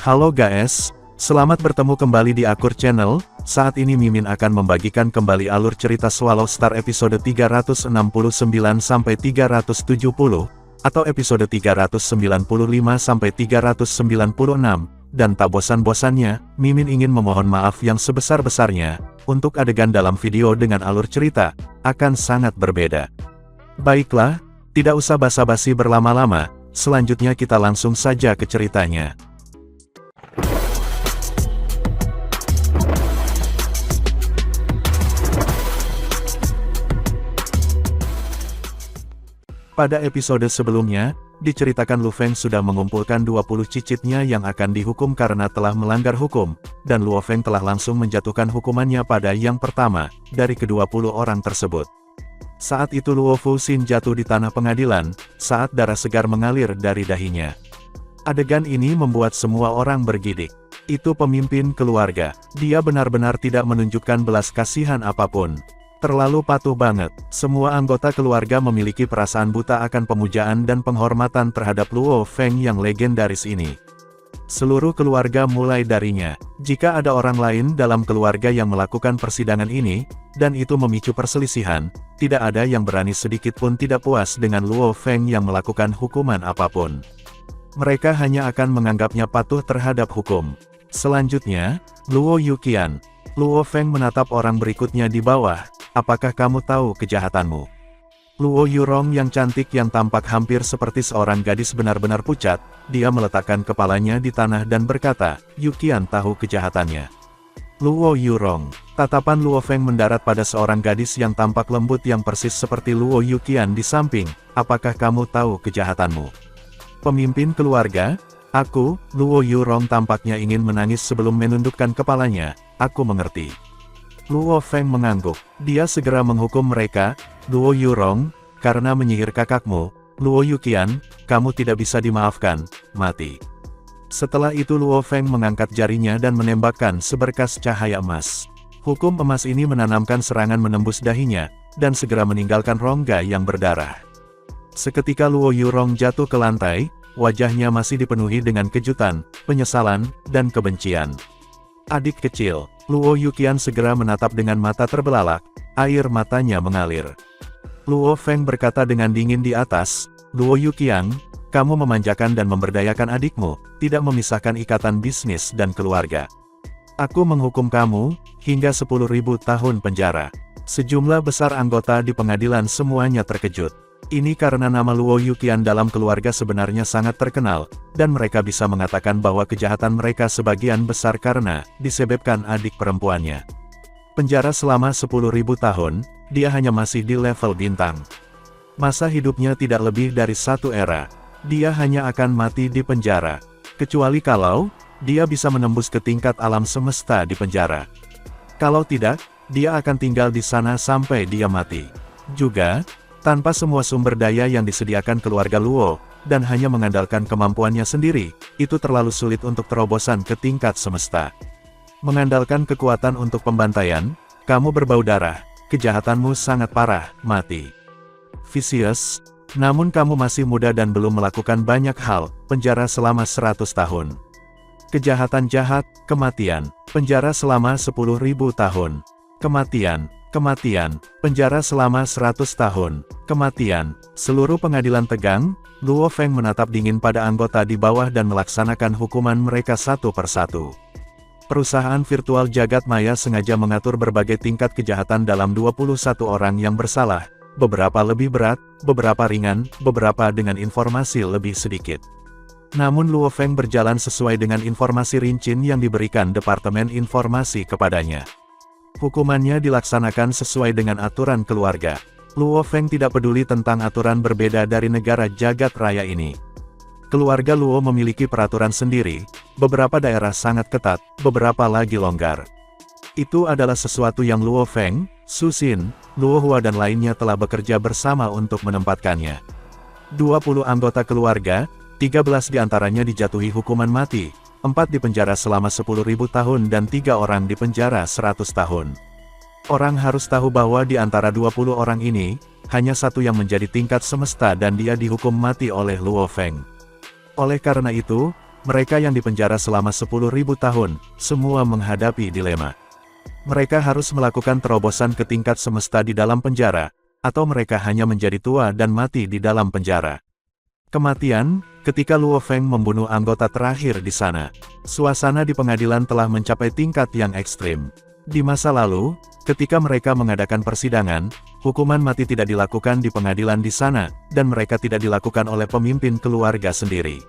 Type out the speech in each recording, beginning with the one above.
Halo guys, selamat bertemu kembali di Akur Channel. Saat ini Mimin akan membagikan kembali alur cerita Swallow Star episode 369 sampai 370, atau episode 395 sampai 396, dan tak bosan-bosannya, Mimin ingin memohon maaf yang sebesar-besarnya, untuk adegan dalam video dengan alur cerita, akan sangat berbeda. Baiklah, tidak usah basa-basi berlama-lama, selanjutnya kita langsung saja ke ceritanya. Pada episode sebelumnya, diceritakan Lu Feng sudah mengumpulkan 20 cicitnya yang akan dihukum karena telah melanggar hukum, dan Luo Feng telah langsung menjatuhkan hukumannya pada yang pertama, dari ke-20 orang tersebut. Saat itu Luo Fuxin jatuh di tanah pengadilan, saat darah segar mengalir dari dahinya. Adegan ini membuat semua orang bergidik. Itu pemimpin keluarga, dia benar-benar tidak menunjukkan belas kasihan apapun. Terlalu patuh banget, semua anggota keluarga memiliki perasaan buta akan pemujaan dan penghormatan terhadap Luo Feng yang legendaris ini. Seluruh keluarga mulai darinya, jika ada orang lain dalam keluarga yang melakukan persidangan ini, dan itu memicu perselisihan, tidak ada yang berani sedikit pun tidak puas dengan Luo Feng yang melakukan hukuman apapun. Mereka hanya akan menganggapnya patuh terhadap hukum. Selanjutnya, Luo Yuqian. Luo Feng menatap orang berikutnya di bawah. Apakah kamu tahu kejahatanmu? Luo Yurong yang cantik yang tampak hampir seperti seorang gadis benar-benar pucat, dia meletakkan kepalanya di tanah dan berkata, Yuqian tahu kejahatannya. Luo Yurong. Tatapan Luo Feng mendarat pada seorang gadis yang tampak lembut yang persis seperti Luo Yuqian di samping, apakah kamu tahu kejahatanmu? Pemimpin keluarga? Aku, Luo Yurong tampaknya ingin menangis sebelum menundukkan kepalanya, aku mengerti. Luo Feng mengangguk. Dia segera menghukum mereka, Luo Yurong, karena menyihir kakakmu, Luo Yuqian, kamu tidak bisa dimaafkan, mati. Setelah itu Luo Feng mengangkat jarinya dan menembakkan seberkas cahaya emas. Hukum emas ini menanamkan serangan menembus dahinya, dan segera meninggalkan rongga yang berdarah. Seketika Luo Yurong jatuh ke lantai, wajahnya masih dipenuhi dengan kejutan, penyesalan, dan kebencian. Adik kecil, Luo Yuqian segera menatap dengan mata terbelalak, air matanya mengalir. Luo Feng berkata dengan dingin di atas, Luo Yuqian, kamu memanjakan dan memberdayakan adikmu, tidak memisahkan ikatan bisnis dan keluarga. Aku menghukum kamu, hingga 10.000 tahun penjara. Sejumlah besar anggota di pengadilan semuanya terkejut. Ini karena nama Luo Yuqian dalam keluarga sebenarnya sangat terkenal, dan mereka bisa mengatakan bahwa kejahatan mereka sebagian besar karena disebabkan adik perempuannya. Penjara selama 10.000 tahun, dia hanya masih di level bintang. Masa hidupnya tidak lebih dari satu era. Dia hanya akan mati di penjara. Kecuali kalau, dia bisa menembus ke tingkat alam semesta di penjara. Kalau tidak, dia akan tinggal di sana sampai dia mati. Juga, tanpa semua sumber daya yang disediakan keluarga Luo, dan hanya mengandalkan kemampuannya sendiri, itu terlalu sulit untuk terobosan ke tingkat semesta. Mengandalkan kekuatan untuk pembantaian, kamu berbau darah, kejahatanmu sangat parah, mati. Vicious, namun kamu masih muda dan belum melakukan banyak hal, penjara selama 100 tahun. Kejahatan jahat, kematian, penjara selama 10.000 tahun. Kematian, penjara selama 100 tahun, kematian, seluruh pengadilan tegang, Luo Feng menatap dingin pada anggota di bawah dan melaksanakan hukuman mereka satu persatu. Perusahaan virtual jagat maya sengaja mengatur berbagai tingkat kejahatan dalam 21 orang yang bersalah, beberapa lebih berat, beberapa ringan, beberapa dengan informasi lebih sedikit. Namun Luo Feng berjalan sesuai dengan informasi rinci yang diberikan Departemen Informasi kepadanya. Hukumannya dilaksanakan sesuai dengan aturan keluarga. Luo Feng tidak peduli tentang aturan berbeda dari negara jagat raya ini. Keluarga Luo memiliki peraturan sendiri, beberapa daerah sangat ketat, beberapa lagi longgar. Itu adalah sesuatu yang Luo Feng, Su Xin, Luo Hua dan lainnya telah bekerja bersama untuk menempatkannya. 20 anggota keluarga, 13 diantaranya dijatuhi hukuman mati. 4 dipenjara selama 10.000 tahun dan 3 orang dipenjara 100 tahun. Orang harus tahu bahwa di antara 20 orang ini, hanya satu yang menjadi tingkat semesta dan dia dihukum mati oleh Luo Feng. Oleh karena itu, Mereka yang dipenjara selama 10.000 tahun, semua menghadapi dilema. Mereka harus melakukan terobosan ke tingkat semesta di dalam penjara, atau mereka hanya menjadi tua dan mati di dalam penjara. Kematian, ketika Luo Feng membunuh anggota terakhir di sana. Suasana di pengadilan telah mencapai tingkat yang ekstrim. Di masa lalu, ketika mereka mengadakan persidangan, hukuman mati tidak dilakukan di pengadilan di sana, dan mereka tidak dilakukan oleh pemimpin keluarga sendiri.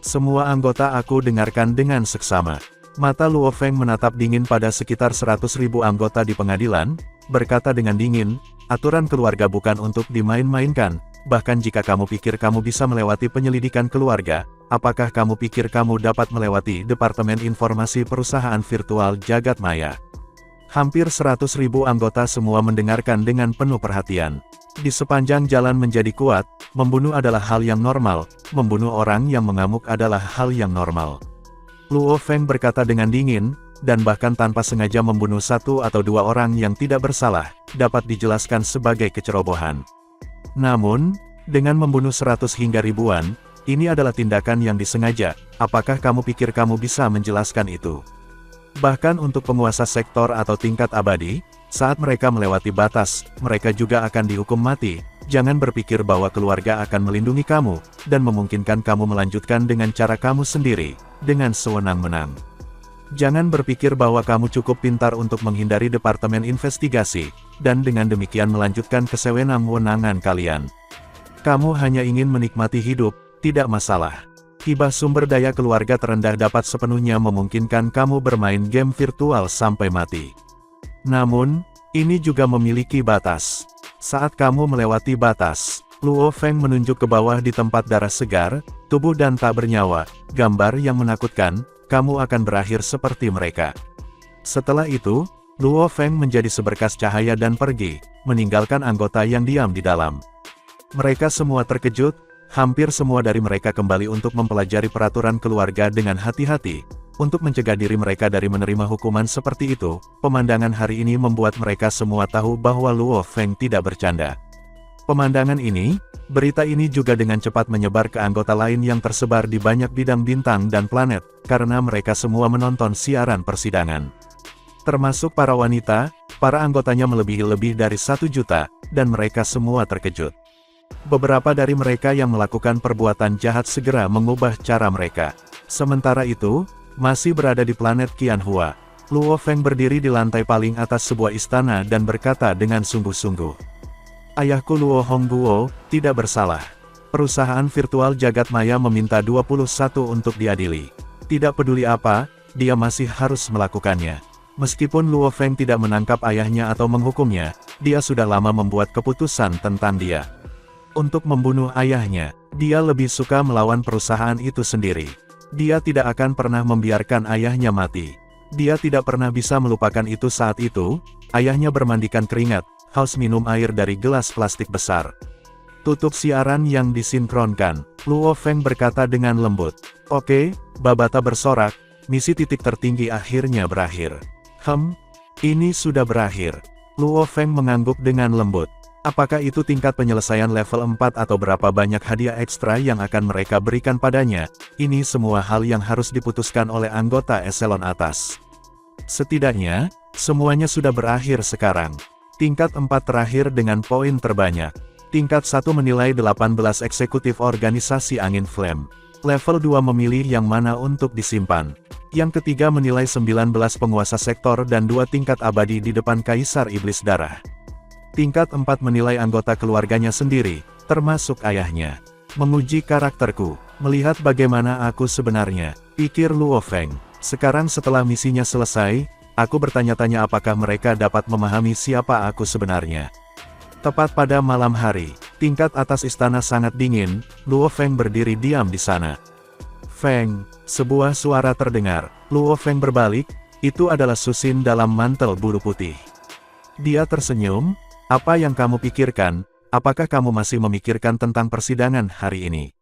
Semua anggota aku dengarkan dengan seksama. Mata Luo Feng menatap dingin pada sekitar 100.000 anggota di pengadilan, berkata dengan dingin, aturan keluarga bukan untuk dimain-mainkan, bahkan jika kamu pikir kamu bisa melewati penyelidikan keluarga, apakah kamu pikir kamu dapat melewati Departemen Informasi Perusahaan Virtual Jagat Maya? Hampir 100.000 anggota semua mendengarkan dengan penuh perhatian. Di sepanjang jalan menjadi kuat, membunuh adalah hal yang normal, membunuh orang yang mengamuk adalah hal yang normal. Luo Feng berkata dengan dingin, dan bahkan tanpa sengaja membunuh satu atau dua orang yang tidak bersalah, dapat dijelaskan sebagai kecerobohan. Namun, dengan membunuh 100 hingga ribuan, ini adalah tindakan yang disengaja, apakah kamu pikir kamu bisa menjelaskan itu? Bahkan untuk penguasa sektor atau tingkat abadi, saat mereka melewati batas, mereka juga akan dihukum mati. Jangan berpikir bahwa keluarga akan melindungi kamu, dan memungkinkan kamu melanjutkan dengan cara kamu sendiri, dengan sewenang-wenang. Jangan berpikir bahwa kamu cukup pintar untuk menghindari departemen investigasi, dan dengan demikian melanjutkan kesewenang-wenangan kalian. Kamu hanya ingin menikmati hidup, tidak masalah. Hibah sumber daya keluarga terendah dapat sepenuhnya memungkinkan kamu bermain game virtual sampai mati. Namun, ini juga memiliki batas. Saat kamu melewati batas, Luo Feng menunjuk ke bawah di tempat darah segar, tubuh dan tak bernyawa, gambar yang menakutkan, kamu akan berakhir seperti mereka. Setelah itu, Luo Feng menjadi seberkas cahaya dan pergi, meninggalkan anggota yang diam di dalam. Mereka semua terkejut, hampir semua dari mereka kembali untuk mempelajari peraturan keluarga dengan hati-hati. Untuk mencegah diri mereka dari menerima hukuman seperti itu, pemandangan hari ini membuat mereka semua tahu bahwa Luo Feng tidak bercanda. Pemandangan ini, berita ini juga dengan cepat menyebar ke anggota lain yang tersebar di banyak bidang bintang dan planet, karena mereka semua menonton siaran persidangan. Termasuk para wanita, para anggotanya melebihi lebih dari 1 juta, dan mereka semua terkejut. Beberapa dari mereka yang melakukan perbuatan jahat segera mengubah cara mereka. Sementara itu, masih berada di planet Qianhua, Luo Feng berdiri di lantai paling atas sebuah istana dan berkata dengan sungguh-sungguh. Ayahku Luo Hongguo, tidak bersalah. Perusahaan virtual jagat maya meminta 21 untuk diadili. Tidak peduli apa, dia masih harus melakukannya. Meskipun Luo Feng tidak menangkap ayahnya atau menghukumnya, dia sudah lama membuat keputusan tentang dia. Untuk membunuh ayahnya, dia lebih suka melawan perusahaan itu sendiri. Dia tidak akan pernah membiarkan ayahnya mati. Dia tidak pernah bisa melupakan itu saat itu, ayahnya bermandikan keringat, haus minum air dari gelas plastik besar. Tutup siaran yang disinkronkan, Luo Feng berkata dengan lembut. Oke, Babata bersorak, misi titik tertinggi akhirnya berakhir. Ini sudah berakhir. Luo Feng mengangguk dengan lembut. Apakah itu tingkat penyelesaian level 4 atau berapa banyak hadiah ekstra yang akan mereka berikan padanya? Ini semua hal yang harus diputuskan oleh anggota eselon atas. Setidaknya, semuanya sudah berakhir sekarang. Tingkat 4 terakhir dengan poin terbanyak. Tingkat 1 menilai 18 eksekutif organisasi angin flame. Level 2 memilih yang mana untuk disimpan. Yang ketiga menilai 19 penguasa sektor dan 2 tingkat abadi di depan Kaisar Iblis Darah. Tingkat 4 menilai anggota keluarganya sendiri, termasuk ayahnya. Menguji karakterku, melihat bagaimana aku sebenarnya, pikir Luo Feng. Sekarang setelah misinya selesai, aku bertanya-tanya apakah mereka dapat memahami siapa aku sebenarnya. Tepat pada malam hari, tingkat atas istana sangat dingin, Luo Feng berdiri diam di sana. Feng, sebuah suara terdengar. Luo Feng berbalik, itu adalah Susin dalam mantel bulu putih. Dia tersenyum. Apa yang kamu pikirkan? Apakah kamu masih memikirkan tentang persidangan hari ini?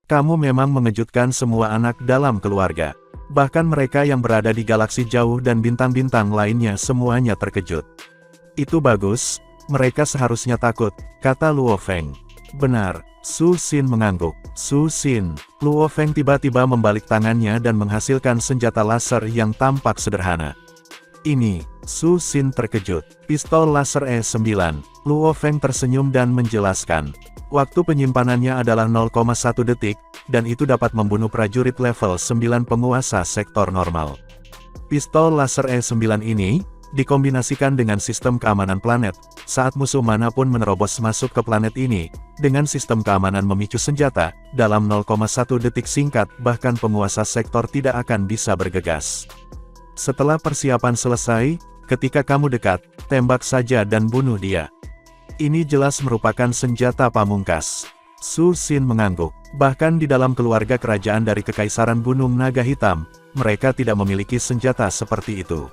Kamu memang mengejutkan semua anak dalam keluarga. Bahkan mereka yang berada di galaksi jauh dan bintang-bintang lainnya semuanya terkejut. Itu bagus, mereka seharusnya takut, kata Luo Feng. Benar, Su Xin mengangguk. Su Xin. Luo Feng tiba-tiba membalik tangannya dan menghasilkan senjata laser yang tampak sederhana. Ini, Su Xin terkejut. Pistol laser E9. Luo Feng tersenyum dan menjelaskan. Waktu penyimpanannya adalah 0,1 detik, dan itu dapat membunuh prajurit level 9 penguasa sektor normal. Pistol laser E9 ini, dikombinasikan dengan sistem keamanan planet, saat musuh manapun menerobos masuk ke planet ini, dengan sistem keamanan memicu senjata, dalam 0,1 detik singkat bahkan penguasa sektor tidak akan bisa bergegas. Setelah persiapan selesai, ketika kamu dekat, tembak saja dan bunuh dia. Ini jelas merupakan senjata pamungkas. Su Xin mengangguk. Bahkan di dalam keluarga kerajaan dari Kekaisaran Gunung Naga Hitam, mereka tidak memiliki senjata seperti itu.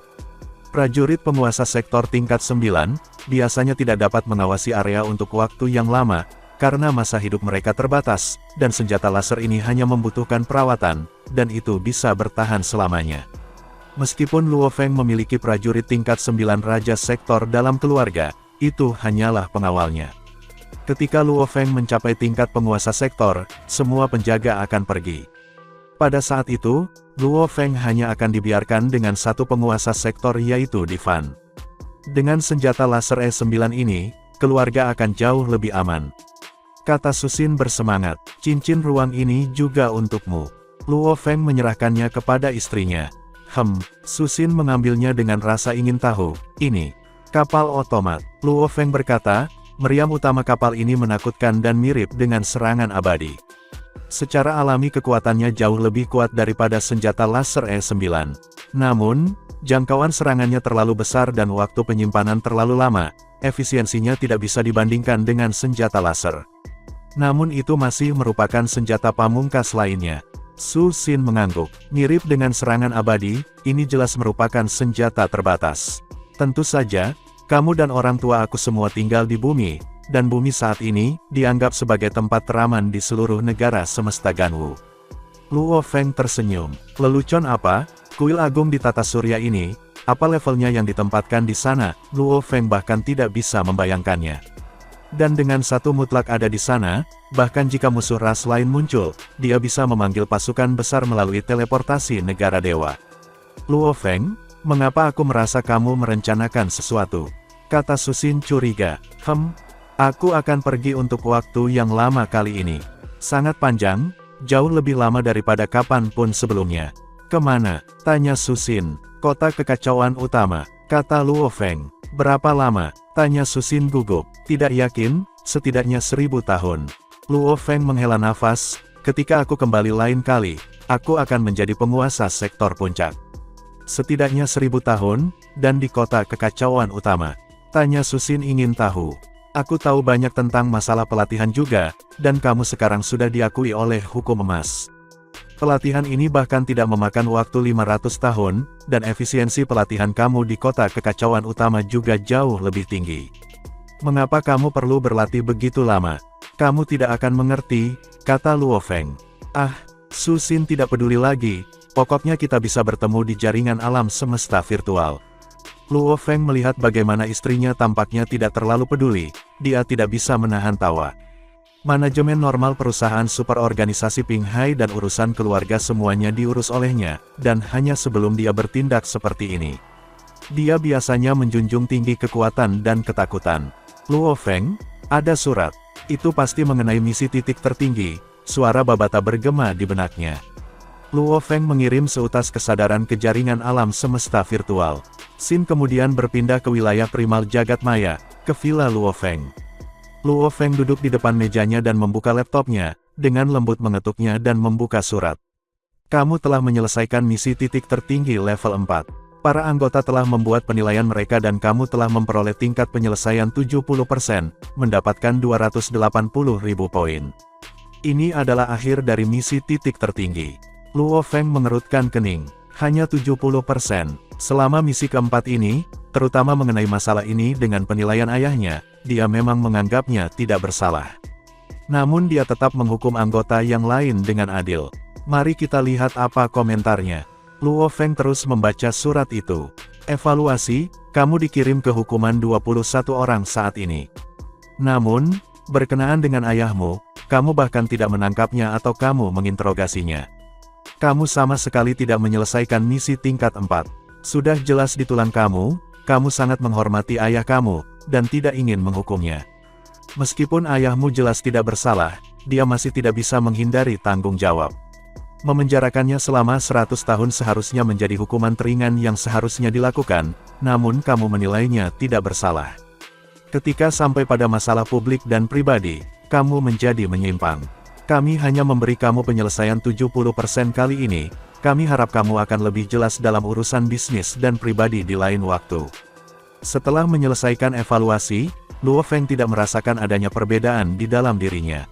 Prajurit penguasa sektor tingkat 9, biasanya tidak dapat mengawasi area untuk waktu yang lama, karena masa hidup mereka terbatas, dan senjata laser ini hanya membutuhkan perawatan, dan itu bisa bertahan selamanya. Meskipun Luo Feng memiliki prajurit tingkat 9 raja sektor dalam keluarga, itu hanyalah pengawalnya. Ketika Luo Feng mencapai tingkat penguasa sektor, semua penjaga akan pergi. Pada saat itu, Luo Feng hanya akan dibiarkan dengan satu penguasa sektor yaitu Divan. Dengan senjata laser E9 ini, keluarga akan jauh lebih aman. Kata Su Xin bersemangat, cincin ruang ini juga untukmu. Luo Feng menyerahkannya kepada istrinya. Su Xin mengambilnya dengan rasa ingin tahu. Ini, kapal otomat. Luo Feng berkata, meriam utama kapal ini menakutkan dan mirip dengan serangan abadi. Secara alami kekuatannya jauh lebih kuat daripada senjata laser E9. Namun, jangkauan serangannya terlalu besar dan waktu penyimpanan terlalu lama, efisiensinya tidak bisa dibandingkan dengan senjata laser. Namun itu masih merupakan senjata pamungkas lainnya. Su Xin mengangguk. Mirip dengan serangan abadi, ini jelas merupakan senjata terbatas. Tentu saja, kamu dan orang tua aku semua tinggal di bumi, dan bumi saat ini, dianggap sebagai tempat teraman di seluruh negara semesta Ganwu. Luo Feng tersenyum. Lelucon apa? Kuil agung di tata surya ini, apa levelnya yang ditempatkan di sana? Luo Feng bahkan tidak bisa membayangkannya. Dan dengan satu mutlak ada di sana, bahkan jika musuh ras lain muncul, dia bisa memanggil pasukan besar melalui teleportasi negara dewa. Luo Feng, mengapa aku merasa kamu merencanakan sesuatu? Kata Su Xin curiga. Aku akan pergi untuk waktu yang lama kali ini. Sangat panjang, jauh lebih lama daripada kapanpun sebelumnya. Kemana? Tanya Su Xin. Kota kekacauan utama, kata Luo Feng. Berapa lama? Tanya Su Xin gugup. Tidak yakin, setidaknya 1000 tahun. Luo Feng menghela nafas, ketika aku kembali lain kali, aku akan menjadi penguasa sektor puncak. Setidaknya 1000 tahun, dan di kota kekacauan utama. Tanya Su Xin ingin tahu. Aku tahu banyak tentang masalah pelatihan juga, dan kamu sekarang sudah diakui oleh hukum emas. Pelatihan ini bahkan tidak memakan waktu 500 tahun, dan efisiensi pelatihan kamu di kota kekacauan utama juga jauh lebih tinggi. Mengapa kamu perlu berlatih begitu lama? Kamu tidak akan mengerti, kata Luo Feng. Su Xin tidak peduli lagi, pokoknya kita bisa bertemu di jaringan alam semesta virtual. Luo Feng melihat bagaimana istrinya tampaknya tidak terlalu peduli, dia tidak bisa menahan tawa. Manajemen normal perusahaan superorganisasi Pinghai dan urusan keluarga semuanya diurus olehnya, dan hanya sebelum dia bertindak seperti ini. Dia biasanya menjunjung tinggi kekuatan dan ketakutan. Luo Feng, ada surat. Itu pasti mengenai misi titik tertinggi, suara Babata bergema di benaknya. Luo Feng mengirim seutas kesadaran ke jaringan alam semesta virtual. Xin kemudian berpindah ke wilayah primal jagat maya, ke Villa Luo Feng. Luo Feng duduk di depan mejanya dan membuka laptopnya, dengan lembut mengetuknya dan membuka surat. Kamu telah menyelesaikan misi titik tertinggi level 4. Para anggota telah membuat penilaian mereka dan kamu telah memperoleh tingkat penyelesaian 70%, mendapatkan 280.000 poin. Ini adalah akhir dari misi titik tertinggi. Luo Feng mengerutkan kening. Hanya 70%. Selama misi keempat ini, terutama mengenai masalah ini dengan penilaian ayahnya, dia memang menganggapnya tidak bersalah. Namun dia tetap menghukum anggota yang lain dengan adil. Mari kita lihat apa komentarnya. Luo Feng terus membaca surat itu. Evaluasi, kamu dikirim ke hukuman 21 orang saat ini. Namun, berkenaan dengan ayahmu, kamu bahkan tidak menangkapnya atau kamu menginterogasinya. Kamu sama sekali tidak menyelesaikan misi tingkat 4. Sudah jelas di tulang kamu sangat menghormati ayah kamu, dan tidak ingin menghukumnya. Meskipun ayahmu jelas tidak bersalah, dia masih tidak bisa menghindari tanggung jawab. Memenjarakannya selama 100 tahun seharusnya menjadi hukuman teringan yang seharusnya dilakukan, namun kamu menilainya tidak bersalah. Ketika sampai pada masalah publik dan pribadi, kamu menjadi menyimpang. Kami hanya memberi kamu penyelesaian 70% kali ini, kami harap kamu akan lebih jelas dalam urusan bisnis dan pribadi di lain waktu. Setelah menyelesaikan evaluasi, Luo Feng tidak merasakan adanya perbedaan di dalam dirinya.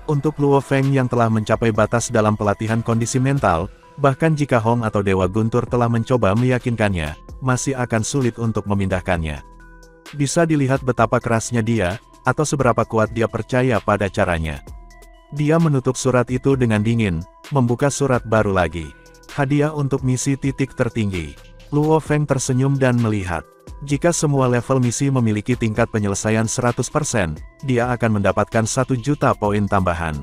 Untuk Luo Feng yang telah mencapai batas dalam pelatihan kondisi mental, bahkan jika Hong atau Dewa Guntur telah mencoba meyakinkannya, masih akan sulit untuk memindahkannya. Bisa dilihat betapa kerasnya dia, atau seberapa kuat dia percaya pada caranya. Dia menutup surat itu dengan dingin, membuka surat baru lagi. Hadiah untuk misi titik tertinggi. Luo Feng tersenyum dan melihat. Jika semua level misi memiliki tingkat penyelesaian 100%, dia akan mendapatkan 1 juta poin tambahan.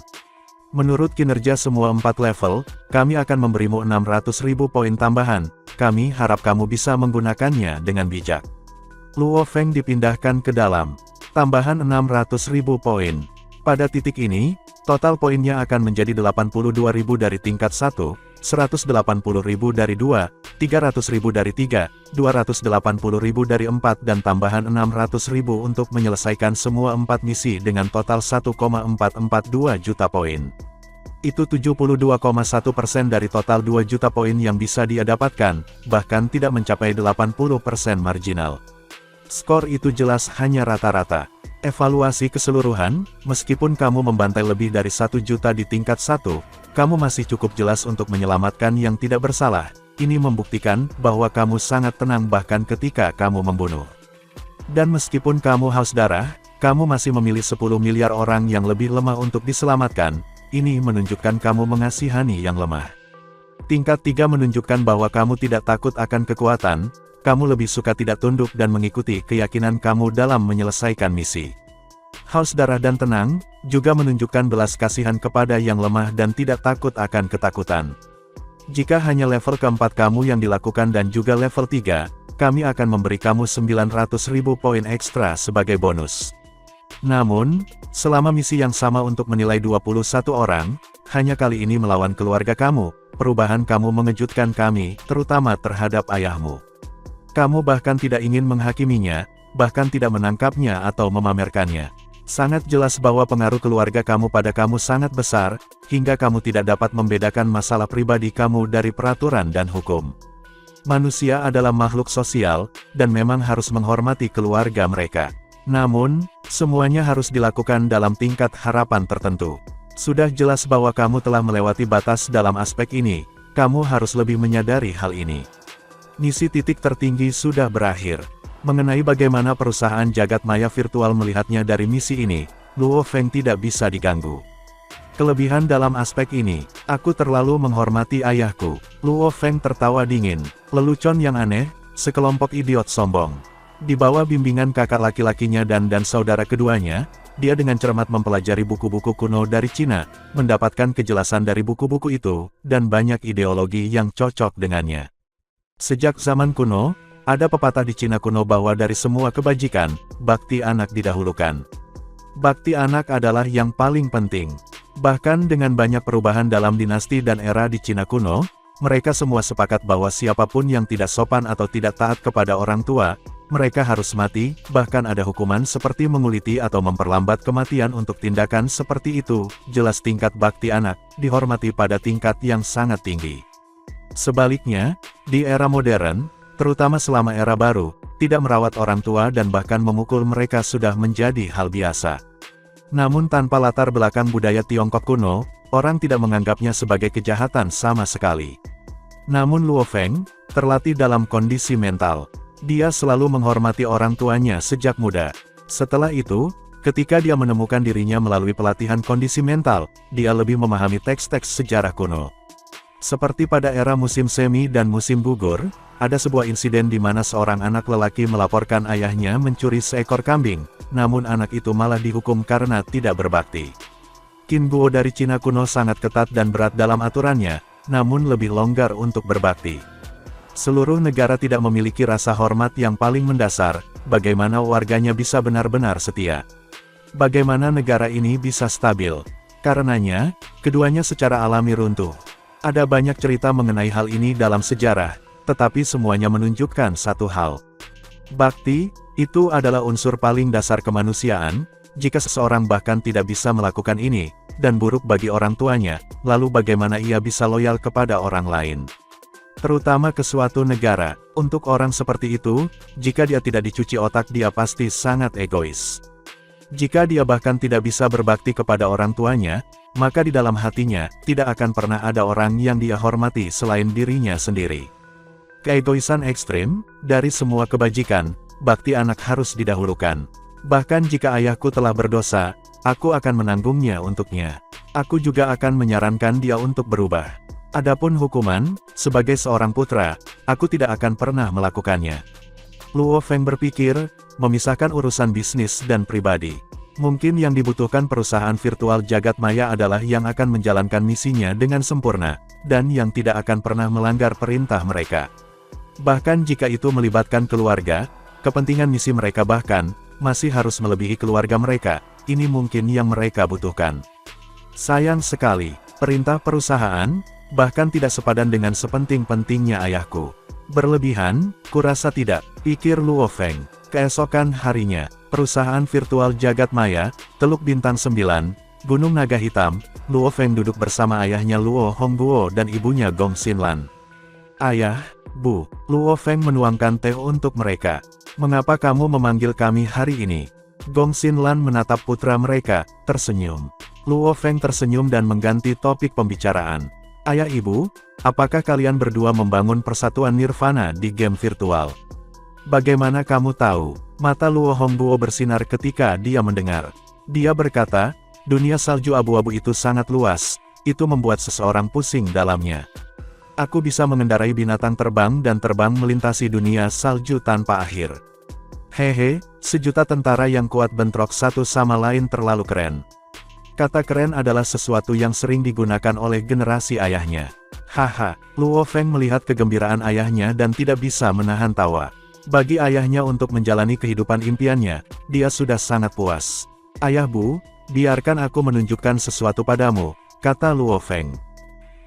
Menurut kinerja semua 4 level, kami akan memberimu 600.000 poin tambahan. Kami harap kamu bisa menggunakannya dengan bijak. Luo Feng dipindahkan ke dalam. Tambahan 600.000 poin. Pada titik ini, total poinnya akan menjadi 82.000 dari tingkat 1, 180.000 dari 2, 300.000 dari 3, 280.000 dari 4 dan tambahan 600.000 untuk menyelesaikan semua 4 misi dengan total 1,442 juta poin. Itu 72,1% dari total 2 juta poin yang bisa dia dapatkan, bahkan tidak mencapai 80% marginal. Skor itu jelas hanya rata-rata. Evaluasi keseluruhan, meskipun kamu membantai lebih dari 1 juta di tingkat 1, kamu masih cukup jelas untuk menyelamatkan yang tidak bersalah. Ini membuktikan bahwa kamu sangat tenang bahkan ketika kamu membunuh. Dan meskipun kamu haus darah, kamu masih memilih 10 miliar orang yang lebih lemah untuk diselamatkan. Ini menunjukkan kamu mengasihani yang lemah. Tingkat 3 menunjukkan bahwa kamu tidak takut akan kekuatan. Kamu lebih suka tidak tunduk dan mengikuti keyakinan kamu dalam menyelesaikan misi. Haus darah dan tenang, juga menunjukkan belas kasihan kepada yang lemah dan tidak takut akan ketakutan. Jika hanya level keempat kamu yang dilakukan dan juga level 3, kami akan memberi kamu 900.000 poin ekstra sebagai bonus. Namun, selama misi yang sama untuk menilai 21 orang, hanya kali ini melawan keluarga kamu, perubahan kamu mengejutkan kami, terutama terhadap ayahmu. Kamu bahkan tidak ingin menghakiminya, bahkan tidak menangkapnya atau memamerkannya. Sangat jelas bahwa pengaruh keluarga kamu pada kamu sangat besar, hingga kamu tidak dapat membedakan masalah pribadi kamu dari peraturan dan hukum. Manusia adalah makhluk sosial, dan memang harus menghormati keluarga mereka. Namun, semuanya harus dilakukan dalam tingkat harapan tertentu. Sudah jelas bahwa kamu telah melewati batas dalam aspek ini, kamu harus lebih menyadari hal ini. Misi titik tertinggi sudah berakhir. Mengenai bagaimana perusahaan jagat maya virtual melihatnya dari misi ini, Luo Feng tidak bisa diganggu. Kelebihan dalam aspek ini, aku terlalu menghormati ayahku. Luo Feng tertawa dingin. Lelucon yang aneh, sekelompok idiot sombong. Di bawah bimbingan kakak laki-lakinya dan saudara keduanya, dia dengan cermat mempelajari buku-buku kuno dari Cina, mendapatkan kejelasan dari buku-buku itu, dan banyak ideologi yang cocok dengannya. Sejak zaman kuno, ada pepatah di Cina kuno bahwa dari semua kebajikan, bakti anak didahulukan. Bakti anak adalah yang paling penting. Bahkan dengan banyak perubahan dalam dinasti dan era di Cina kuno, mereka semua sepakat bahwa siapapun yang tidak sopan atau tidak taat kepada orang tua, mereka harus mati, bahkan ada hukuman seperti menguliti atau memperlambat kematian untuk tindakan seperti itu. Jelas tingkat bakti anak, dihormati pada tingkat yang sangat tinggi. Sebaliknya, di era modern, terutama selama era baru, tidak merawat orang tua dan bahkan memukul mereka sudah menjadi hal biasa. Namun tanpa latar belakang budaya Tiongkok kuno, orang tidak menganggapnya sebagai kejahatan sama sekali. Namun Luo Feng, terlatih dalam kondisi mental. Dia selalu menghormati orang tuanya sejak muda. Setelah itu, ketika dia menemukan dirinya melalui pelatihan kondisi mental, dia lebih memahami teks-teks sejarah kuno. Seperti pada era musim semi dan musim gugur, ada sebuah insiden di mana seorang anak lelaki melaporkan ayahnya mencuri seekor kambing, namun anak itu malah dihukum karena tidak berbakti. Qin Guo dari Cina kuno sangat ketat dan berat dalam aturannya, namun lebih longgar untuk berbakti. Seluruh negara tidak memiliki rasa hormat yang paling mendasar, bagaimana warganya bisa benar-benar setia? Bagaimana negara ini bisa stabil? Karenanya, keduanya secara alami runtuh. Ada banyak cerita mengenai hal ini dalam sejarah, tetapi semuanya menunjukkan satu hal. Bakti, itu adalah unsur paling dasar kemanusiaan. Jika seseorang bahkan tidak bisa melakukan ini, dan buruk bagi orang tuanya, lalu bagaimana ia bisa loyal kepada orang lain? Terutama ke suatu negara. Untuk orang seperti itu, jika dia tidak dicuci otak dia pasti sangat egois. Jika dia bahkan tidak bisa berbakti kepada orang tuanya, maka di dalam hatinya, tidak akan pernah ada orang yang dia hormati selain dirinya sendiri. Keegoisan ekstrim, dari semua kebajikan, bakti anak harus didahulukan. Bahkan jika ayahku telah berdosa, aku akan menanggungnya untuknya. Aku juga akan menyarankan dia untuk berubah. Adapun hukuman, sebagai seorang putra, aku tidak akan pernah melakukannya. Luo Feng berpikir, memisahkan urusan bisnis dan pribadi. Mungkin yang dibutuhkan perusahaan virtual jagat maya adalah yang akan menjalankan misinya dengan sempurna, dan yang tidak akan pernah melanggar perintah mereka. Bahkan jika itu melibatkan keluarga, kepentingan misi mereka bahkan, masih harus melebihi keluarga mereka, ini mungkin yang mereka butuhkan. Sayang sekali, perintah perusahaan, bahkan tidak sepadan dengan sepenting-pentingnya ayahku. Berlebihan, kurasa tidak, pikir Luo Feng. Keesokan harinya, perusahaan virtual jagat maya, Teluk Bintang 9, Gunung Naga Hitam, Luo Feng duduk bersama ayahnya Luo Hongguo dan ibunya Gong Xinlan. Ayah, Bu, Luo Feng menuangkan teh untuk mereka. Mengapa kamu memanggil kami hari ini? Gong Xinlan menatap putra mereka, tersenyum. Luo Feng tersenyum dan mengganti topik pembicaraan. Ayah ibu, apakah kalian berdua membangun persatuan nirvana di game virtual? Bagaimana kamu tahu? Mata Luo Hongguo bersinar ketika dia mendengar. Dia berkata, dunia salju abu-abu itu sangat luas, itu membuat seseorang pusing dalamnya. Aku bisa mengendarai binatang terbang dan terbang melintasi dunia salju tanpa akhir. Hehe, sejuta tentara yang kuat bentrok satu sama lain terlalu keren. Kata keren adalah sesuatu yang sering digunakan oleh generasi ayahnya. Haha, Luo Feng melihat kegembiraan ayahnya dan tidak bisa menahan tawa. Bagi ayahnya untuk menjalani kehidupan impiannya, dia sudah sangat puas. Ayah Bu, biarkan aku menunjukkan sesuatu padamu, kata Luo Feng.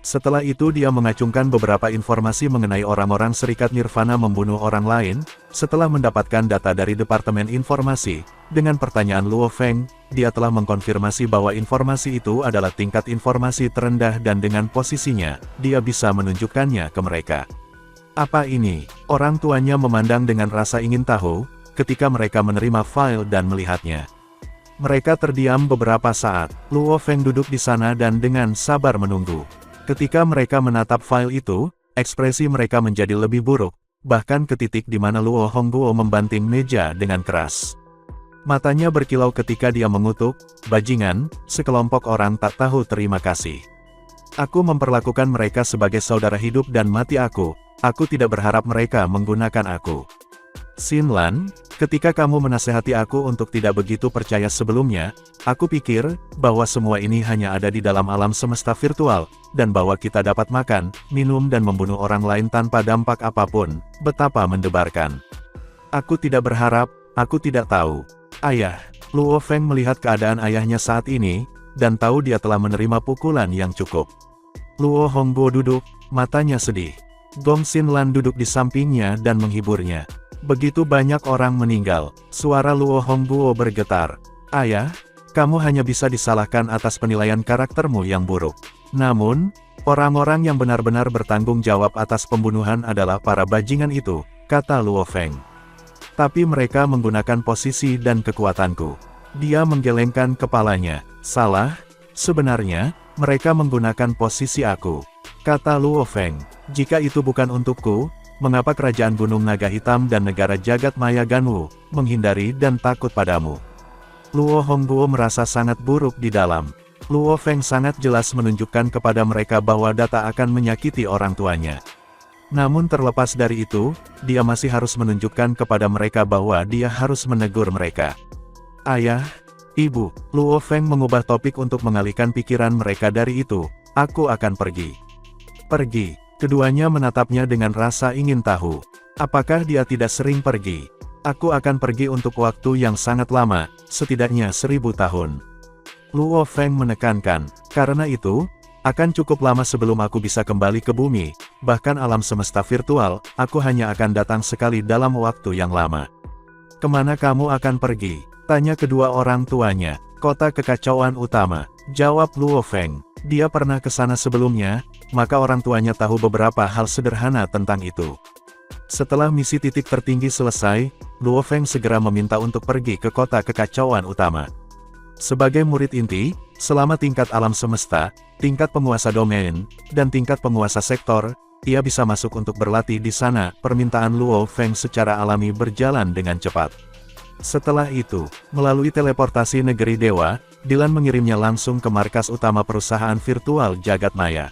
Setelah itu dia mengacungkan beberapa informasi mengenai orang-orang Serikat Nirvana membunuh orang lain. Setelah mendapatkan data dari Departemen Informasi, dengan pertanyaan Luo Feng, dia telah mengkonfirmasi bahwa informasi itu adalah tingkat informasi terendah dan dengan posisinya, dia bisa menunjukkannya ke mereka. Apa ini? Orang tuanya memandang dengan rasa ingin tahu, ketika mereka menerima file dan melihatnya. Mereka terdiam beberapa saat. Luo Feng duduk di sana dan dengan sabar menunggu. Ketika mereka menatap file itu, ekspresi mereka menjadi lebih buruk, bahkan ke titik di mana Luo Hongguo membanting meja dengan keras. Matanya berkilau ketika dia mengutuk, bajingan, sekelompok orang tak tahu terima kasih. Aku memperlakukan mereka sebagai saudara hidup dan mati aku tidak berharap mereka menggunakan aku. Xinlan, ketika kamu menasehati aku untuk tidak begitu percaya sebelumnya, aku pikir bahwa semua ini hanya ada di dalam alam semesta virtual, dan bahwa kita dapat makan, minum dan membunuh orang lain tanpa dampak apapun. Betapa mendebarkan. Aku tidak berharap, aku tidak tahu. Ayah, Luo Feng melihat keadaan ayahnya saat ini, dan tahu dia telah menerima pukulan yang cukup. Luo Hongguo duduk, matanya sedih. Gong Xinlan duduk di sampingnya dan menghiburnya. Begitu banyak orang meninggal, suara Luo Hongguo bergetar. Ayah, kamu hanya bisa disalahkan atas penilaian karaktermu yang buruk. Namun, orang-orang yang benar-benar bertanggung jawab atas pembunuhan adalah para bajingan itu, kata Luo Feng. Tapi mereka menggunakan posisi dan kekuatanku. Dia menggelengkan kepalanya. Salah? Sebenarnya, mereka menggunakan posisi aku, kata Luo Feng. Jika itu bukan untukku, mengapa kerajaan Gunung Naga Hitam dan negara jagat maya Ganwu menghindari dan takut padamu? Luo Hongguo merasa sangat buruk di dalam. Luo Feng sangat jelas menunjukkan kepada mereka bahwa data akan menyakiti orang tuanya. Namun terlepas dari itu, dia masih harus menunjukkan kepada mereka bahwa dia harus menegur mereka. Ayah, Ibu, Luo Feng mengubah topik untuk mengalihkan pikiran mereka dari itu. Aku akan pergi. Pergi. Keduanya menatapnya dengan rasa ingin tahu. Apakah dia tidak sering pergi? Aku akan pergi untuk waktu yang sangat lama, setidaknya 1000 tahun. Luo Feng menekankan, karena itu, akan cukup lama sebelum aku bisa kembali ke bumi, bahkan alam semesta virtual, aku hanya akan datang sekali dalam waktu yang lama. Kemana kamu akan pergi? Tanya kedua orang tuanya. Kota kekacauan utama, jawab Luo Feng. Dia pernah ke sana sebelumnya, maka orang tuanya tahu beberapa hal sederhana tentang itu. Setelah misi titik tertinggi selesai, Luo Feng segera meminta untuk pergi ke kota kekacauan utama. Sebagai murid inti, selama tingkat alam semesta, tingkat penguasa domain, dan tingkat penguasa sektor, ia bisa masuk untuk berlatih di sana. Permintaan Luo Feng secara alami berjalan dengan cepat. Setelah itu, melalui teleportasi negeri dewa, Dylan mengirimnya langsung ke markas utama perusahaan virtual jagat maya.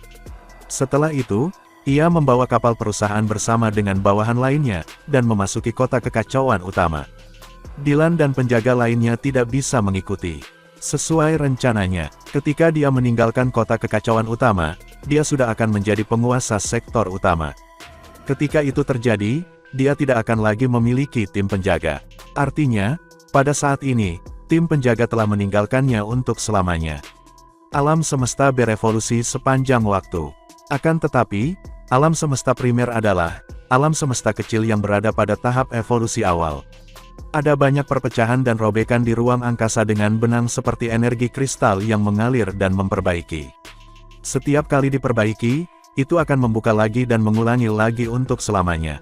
Setelah itu, ia membawa kapal perusahaan bersama dengan bawahan lainnya, dan memasuki kota kekacauan utama. Dylan dan penjaga lainnya tidak bisa mengikuti. Sesuai rencananya, ketika dia meninggalkan kota kekacauan utama, dia sudah akan menjadi penguasa sektor utama. Ketika itu terjadi, dia tidak akan lagi memiliki tim penjaga. Artinya, pada saat ini, tim penjaga telah meninggalkannya untuk selamanya. Alam semesta berevolusi sepanjang waktu. Akan tetapi, alam semesta primer adalah alam semesta kecil yang berada pada tahap evolusi awal. Ada banyak perpecahan dan robekan di ruang angkasa dengan benang seperti energi kristal yang mengalir dan memperbaiki. Setiap kali diperbaiki, itu akan membuka lagi dan mengulangi lagi untuk selamanya.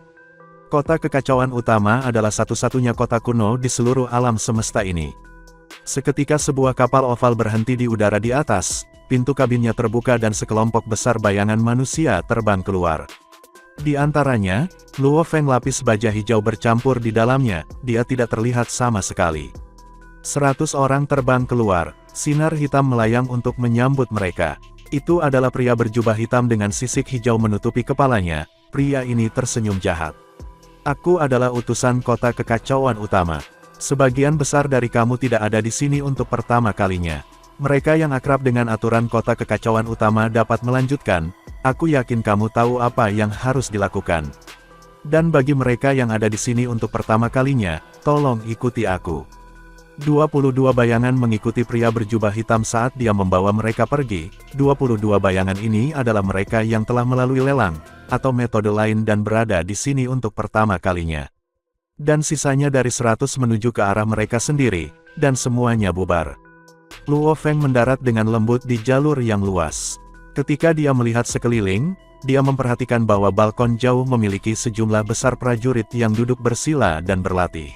Kota kekacauan utama adalah satu-satunya kota kuno di seluruh alam semesta ini. Seketika sebuah kapal oval berhenti di udara di atas, pintu kabinnya terbuka dan sekelompok besar bayangan manusia terbang keluar. Di antaranya, Luo Feng lapis baja hijau bercampur di dalamnya, dia tidak terlihat sama sekali. 100 orang terbang keluar, sinar hitam melayang untuk menyambut mereka. Itu adalah pria berjubah hitam dengan sisik hijau menutupi kepalanya. Pria ini tersenyum jahat. Aku adalah utusan kota kekacauan utama. Sebagian besar dari kamu tidak ada di sini untuk pertama kalinya. Mereka yang akrab dengan aturan kota kekacauan utama dapat melanjutkan. Aku yakin kamu tahu apa yang harus dilakukan. Dan bagi mereka yang ada di sini untuk pertama kalinya, tolong ikuti aku. 22 bayangan mengikuti pria berjubah hitam saat dia membawa mereka pergi. 22 bayangan ini adalah mereka yang telah melalui lelang, atau metode lain dan berada di sini untuk pertama kalinya. Dan sisanya dari 100 menuju ke arah mereka sendiri, dan semuanya bubar. Luo Feng mendarat dengan lembut di jalur yang luas. Ketika dia melihat sekeliling, dia memperhatikan bahwa balkon jauh memiliki sejumlah besar prajurit yang duduk bersila dan berlatih.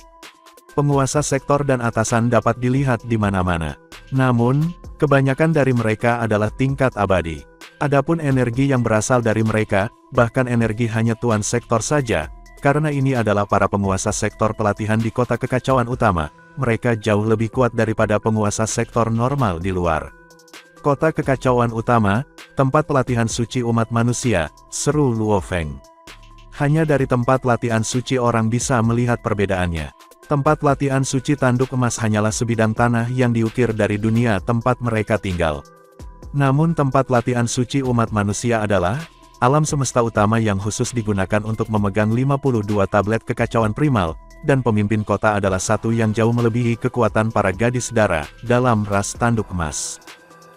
Penguasa sektor dan atasan dapat dilihat di mana-mana. Namun, kebanyakan dari mereka adalah tingkat abadi. Adapun energi yang berasal dari mereka, bahkan energi hanya tuan sektor saja, karena ini adalah para penguasa sektor pelatihan di kota kekacauan utama, mereka jauh lebih kuat daripada penguasa sektor normal di luar. Kota kekacauan utama, tempat pelatihan suci umat manusia, seru Luo Feng. Hanya dari tempat latihan suci orang bisa melihat perbedaannya. Tempat latihan suci tanduk emas hanyalah sebidang tanah yang diukir dari dunia tempat mereka tinggal. Namun tempat latihan suci umat manusia adalah alam semesta utama yang khusus digunakan untuk memegang 52 tablet kekacauan primal, dan pemimpin kota adalah satu yang jauh melebihi kekuatan para gadis dara dalam ras tanduk emas.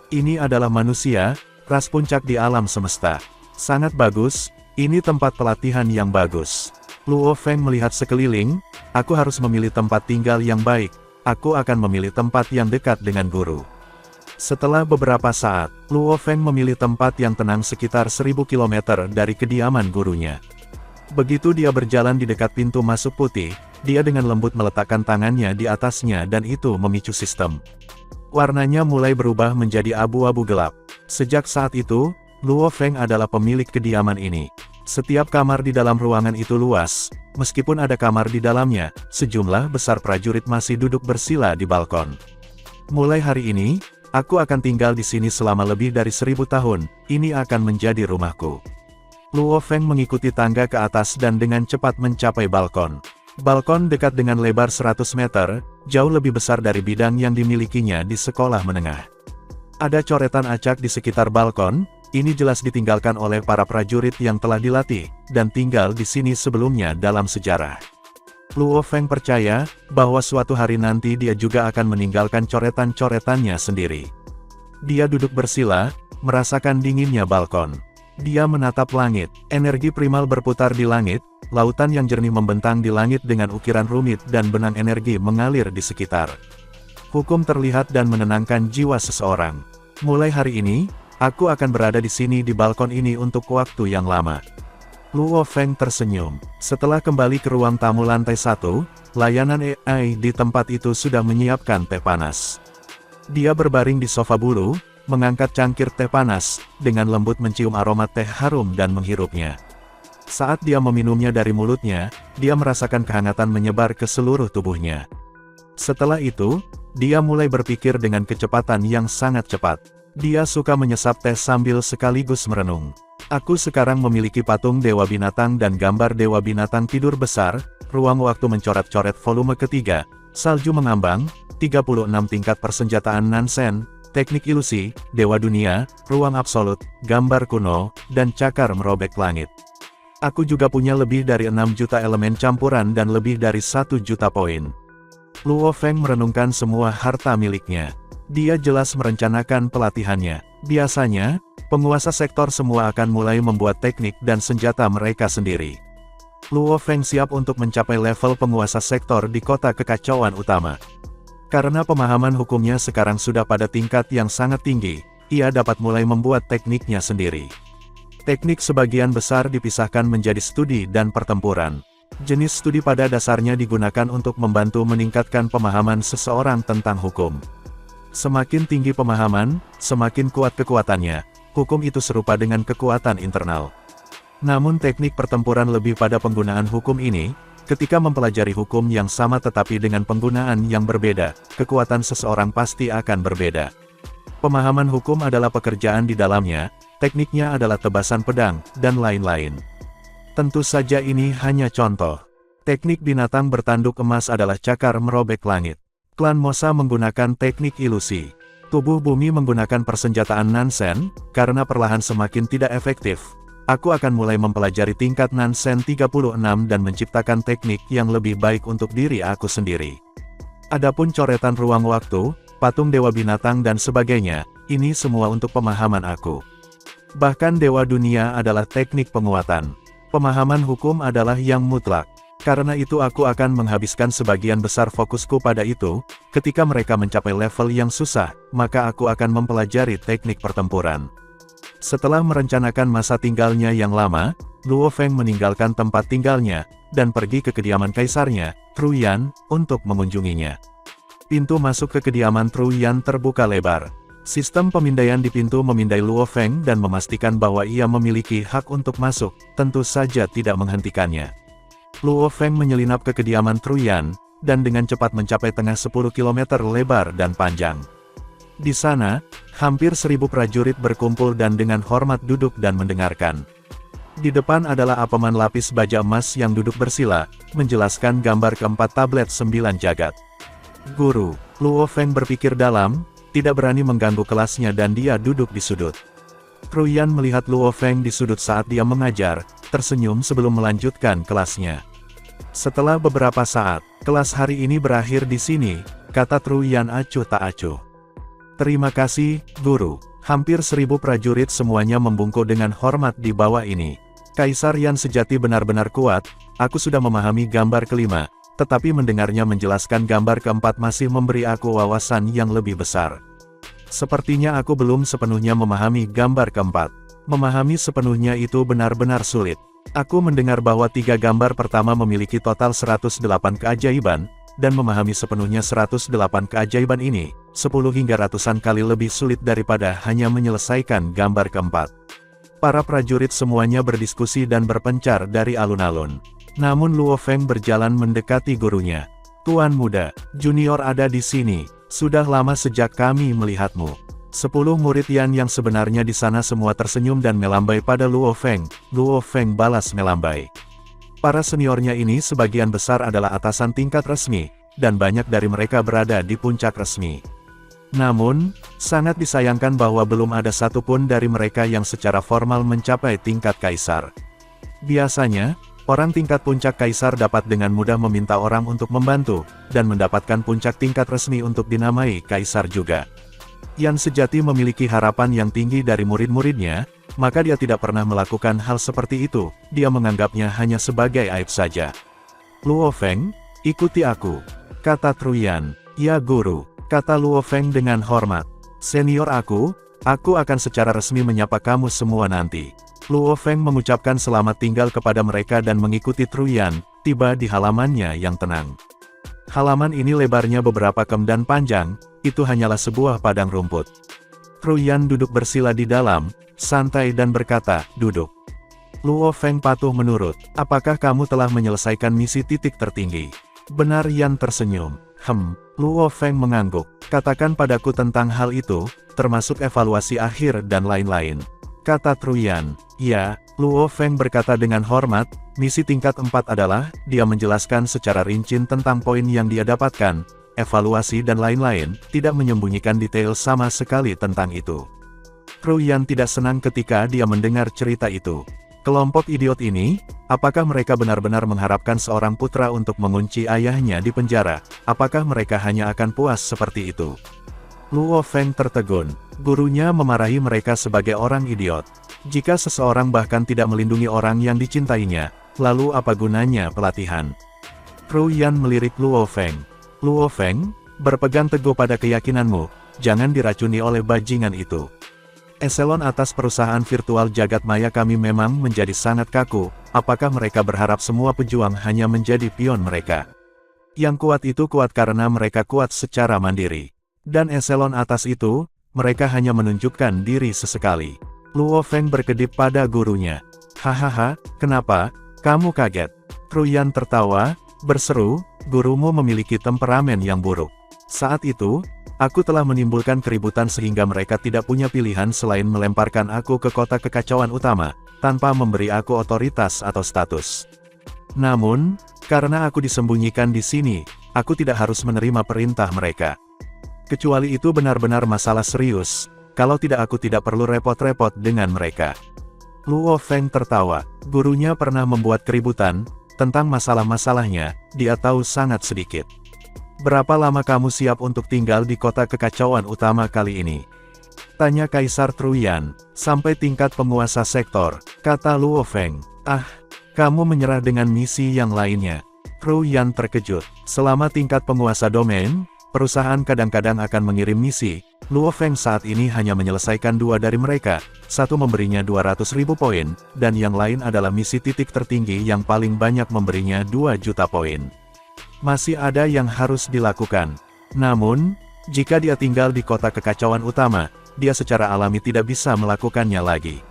Ini adalah manusia, ras puncak di alam semesta. Sangat bagus, ini tempat pelatihan yang bagus. Luo Feng melihat sekeliling, aku harus memilih tempat tinggal yang baik, aku akan memilih tempat yang dekat dengan guru. Setelah beberapa saat, Luo Feng memilih tempat yang tenang sekitar 1000 km dari kediaman gurunya. Begitu dia berjalan di dekat pintu masuk putih, dia dengan lembut meletakkan tangannya di atasnya dan itu memicu sistem. Warnanya mulai berubah menjadi abu-abu gelap. Sejak saat itu, Luo Feng adalah pemilik kediaman ini. Setiap kamar di dalam ruangan itu luas, meskipun ada kamar di dalamnya, sejumlah besar prajurit masih duduk bersila di balkon. Mulai hari ini, aku akan tinggal di sini selama lebih dari 1000 tahun, ini akan menjadi rumahku. Luo Feng mengikuti tangga ke atas dan dengan cepat mencapai balkon. Balkon dekat dengan lebar 100 meter, jauh lebih besar dari bidang yang dimilikinya di sekolah menengah. Ada coretan acak di sekitar balkon, ini jelas ditinggalkan oleh para prajurit yang telah dilatih, dan tinggal di sini sebelumnya dalam sejarah. Luo Feng percaya, bahwa suatu hari nanti dia juga akan meninggalkan coretan-coretannya sendiri. Dia duduk bersila, merasakan dinginnya balkon. Dia menatap langit, energi primal berputar di langit, lautan yang jernih membentang di langit dengan ukiran rumit dan benang energi mengalir di sekitar. Hukum terlihat dan menenangkan jiwa seseorang. Mulai hari ini, aku akan berada di sini di balkon ini untuk waktu yang lama. Luo Feng tersenyum. Setelah kembali ke ruang tamu lantai 1, layanan AI di tempat itu sudah menyiapkan teh panas. Dia berbaring di sofa bulu, mengangkat cangkir teh panas, dengan lembut mencium aroma teh harum dan menghirupnya. Saat dia meminumnya dari mulutnya, dia merasakan kehangatan menyebar ke seluruh tubuhnya. Setelah itu, dia mulai berpikir dengan kecepatan yang sangat cepat. Dia suka menyesap teh sambil sekaligus merenung. Aku sekarang memiliki patung Dewa Binatang dan gambar Dewa Binatang tidur besar, ruang waktu mencoret-coret volume ketiga, salju mengambang, 36 tingkat persenjataan Nansen, teknik ilusi, Dewa Dunia, ruang absolut, gambar kuno, dan cakar merobek langit. Aku juga punya lebih dari 6 juta elemen campuran dan lebih dari 1 juta poin. Luo Feng merenungkan semua harta miliknya. Dia jelas merencanakan pelatihannya. Biasanya, penguasa sektor semua akan mulai membuat teknik dan senjata mereka sendiri. Luo Feng siap untuk mencapai level penguasa sektor di kota kekacauan utama. Karena pemahaman hukumnya sekarang sudah pada tingkat yang sangat tinggi, ia dapat mulai membuat tekniknya sendiri. Teknik sebagian besar dipisahkan menjadi studi dan pertempuran. Jenis studi pada dasarnya digunakan untuk membantu meningkatkan pemahaman seseorang tentang hukum. Semakin tinggi pemahaman, semakin kuat kekuatannya. Hukum itu serupa dengan kekuatan internal. Namun teknik pertempuran lebih pada penggunaan hukum ini. Ketika mempelajari hukum yang sama tetapi dengan penggunaan yang berbeda, kekuatan seseorang pasti akan berbeda. Pemahaman hukum adalah pekerjaan di dalamnya, tekniknya adalah tebasan pedang, dan lain-lain. Tentu saja ini hanya contoh. Teknik binatang bertanduk emas adalah cakar merobek langit. Klan Mosa menggunakan teknik ilusi. Tubuh bumi menggunakan persenjataan Nansen, karena perlahan semakin tidak efektif. Aku akan mulai mempelajari tingkat Nansen 36 dan menciptakan teknik yang lebih baik untuk diri aku sendiri. Adapun coretan ruang waktu, patung Dewa Binatang dan sebagainya, ini semua untuk pemahaman aku. Bahkan Dewa Dunia adalah teknik penguatan. Pemahaman hukum adalah yang mutlak. Karena itu aku akan menghabiskan sebagian besar fokusku pada itu. Ketika mereka mencapai level yang susah, maka aku akan mempelajari teknik pertempuran. Setelah merencanakan masa tinggalnya yang lama, Luo Feng meninggalkan tempat tinggalnya, dan pergi ke kediaman kaisarnya, Truyan, untuk mengunjunginya. Pintu masuk ke kediaman Truyan terbuka lebar. Sistem pemindaian di pintu memindai Luo Feng dan memastikan bahwa ia memiliki hak untuk masuk, tentu saja tidak menghentikannya. Luo Feng menyelinap ke kediaman Truyan, dan dengan cepat mencapai tengah 10 km lebar dan panjang. Di sana, hampir 1000 prajurit berkumpul dan dengan hormat duduk dan mendengarkan. Di depan adalah Apaman lapis baja emas yang duduk bersila, menjelaskan gambar keempat tablet 9 jagat. Guru, Luo Feng berpikir dalam, tidak berani mengganggu kelasnya dan dia duduk di sudut. Truyan melihat Luo Feng di sudut saat dia mengajar, tersenyum sebelum melanjutkan kelasnya. Setelah beberapa saat, kelas hari ini berakhir di sini, kata Truyan acuh tak acuh. Terima kasih, Guru. Hampir 1000 prajurit semuanya membungkuk dengan hormat di bawah ini. Kaisar yang sejati benar-benar kuat, aku sudah memahami gambar kelima, tetapi mendengarnya menjelaskan gambar keempat masih memberi aku wawasan yang lebih besar. Sepertinya aku belum sepenuhnya memahami gambar keempat. Memahami sepenuhnya itu benar-benar sulit. Aku mendengar bahwa 3 gambar pertama memiliki total 108 keajaiban, dan memahami sepenuhnya 108 keajaiban ini, 10 hingga ratusan kali lebih sulit daripada hanya menyelesaikan gambar keempat. Para prajurit semuanya berdiskusi dan berpencar dari alun-alun. Namun Luo Feng berjalan mendekati gurunya. Tuan muda, junior ada di sini, sudah lama sejak kami melihatmu. 10 murid Yan yang sebenarnya di sana semua tersenyum dan melambai pada Luo Feng. Luo Feng balas melambai. Para seniornya ini sebagian besar adalah atasan tingkat resmi, dan banyak dari mereka berada di puncak resmi. Namun, sangat disayangkan bahwa belum ada satupun dari mereka yang secara formal mencapai tingkat kaisar. Biasanya, orang tingkat puncak kaisar dapat dengan mudah meminta orang untuk membantu, dan mendapatkan puncak tingkat resmi untuk dinamai kaisar juga. Yan sejati memiliki harapan yang tinggi dari murid-muridnya, maka dia tidak pernah melakukan hal seperti itu, dia menganggapnya hanya sebagai aib saja. Luo Feng, ikuti aku, kata Truyan. Ya guru, kata Luo Feng dengan hormat. Senior aku akan secara resmi menyapa kamu semua nanti. Luo Feng mengucapkan selamat tinggal kepada mereka dan mengikuti Truyan, tiba di halamannya yang tenang. Halaman ini lebarnya beberapa kem dan panjang, itu hanyalah sebuah padang rumput. Truyan duduk bersila di dalam, santai dan berkata, duduk. Luo Feng patuh menurut. Apakah kamu telah menyelesaikan misi titik tertinggi? Benar. Yan tersenyum. Luo Feng mengangguk. Katakan padaku tentang hal itu, termasuk evaluasi akhir dan lain-lain, kata Truyan. Ya, Luo Feng berkata dengan hormat, misi tingkat 4 adalah, dia menjelaskan secara rinci tentang poin yang dia dapatkan, evaluasi dan lain-lain, tidak menyembunyikan detail sama sekali tentang itu. Truyan tidak senang ketika dia mendengar cerita itu. Kelompok idiot ini, apakah mereka benar-benar mengharapkan seorang putra untuk mengunci ayahnya di penjara? Apakah mereka hanya akan puas seperti itu? Luo Feng tertegun. Gurunya memarahi mereka sebagai orang idiot. Jika seseorang bahkan tidak melindungi orang yang dicintainya, lalu apa gunanya pelatihan? Truyan melirik Luo Feng. Luo Feng, berpegang teguh pada keyakinanmu, jangan diracuni oleh bajingan itu. Eselon atas perusahaan virtual jagat maya kami memang menjadi sangat kaku, apakah mereka berharap semua pejuang hanya menjadi pion mereka? Yang kuat itu kuat karena mereka kuat secara mandiri. Dan eselon atas itu, mereka hanya menunjukkan diri sesekali. Luo Feng berkedip pada gurunya. Hahaha, kenapa? Kamu kaget? Truyan tertawa, berseru, gurumu memiliki temperamen yang buruk. Saat itu, aku telah menimbulkan keributan sehingga mereka tidak punya pilihan selain melemparkan aku ke kota kekacauan utama, tanpa memberi aku otoritas atau status. Namun, karena aku disembunyikan di sini, aku tidak harus menerima perintah mereka. Kecuali itu benar-benar masalah serius, kalau tidak aku tidak perlu repot-repot dengan mereka. Luo Feng tertawa, gurunya pernah membuat keributan, tentang masalah-masalahnya, dia tahu sangat sedikit. Berapa lama kamu siap untuk tinggal di kota kekacauan utama kali ini? Tanya Kaisar Truyan. Sampai tingkat penguasa sektor, kata Luo Feng. Kamu menyerah dengan misi yang lainnya. Truyan terkejut. Selama tingkat penguasa domain, perusahaan kadang-kadang akan mengirim misi. Luo Feng saat ini hanya menyelesaikan 2 dari mereka, satu memberinya 200.000 poin, dan yang lain adalah misi titik tertinggi yang paling banyak memberinya 2 juta poin. Masih ada yang harus dilakukan. Namun, jika dia tinggal di kota kekacauan utama, dia secara alami tidak bisa melakukannya lagi.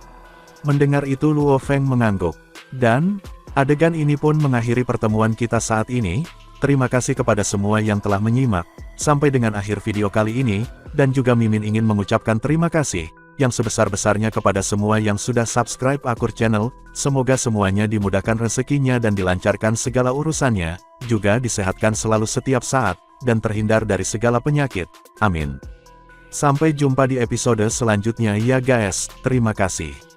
Mendengar itu Luo Feng mengangguk. Dan, adegan ini pun mengakhiri pertemuan kita saat ini. Terima kasih kepada semua yang telah menyimak, sampai dengan akhir video kali ini, dan juga Mimin ingin mengucapkan terima kasih, yang sebesar-besarnya kepada semua yang sudah subscribe Akur Channel, semoga semuanya dimudahkan rezekinya dan dilancarkan segala urusannya, juga disehatkan selalu setiap saat, dan terhindar dari segala penyakit, amin. Sampai jumpa di episode selanjutnya ya guys, terima kasih.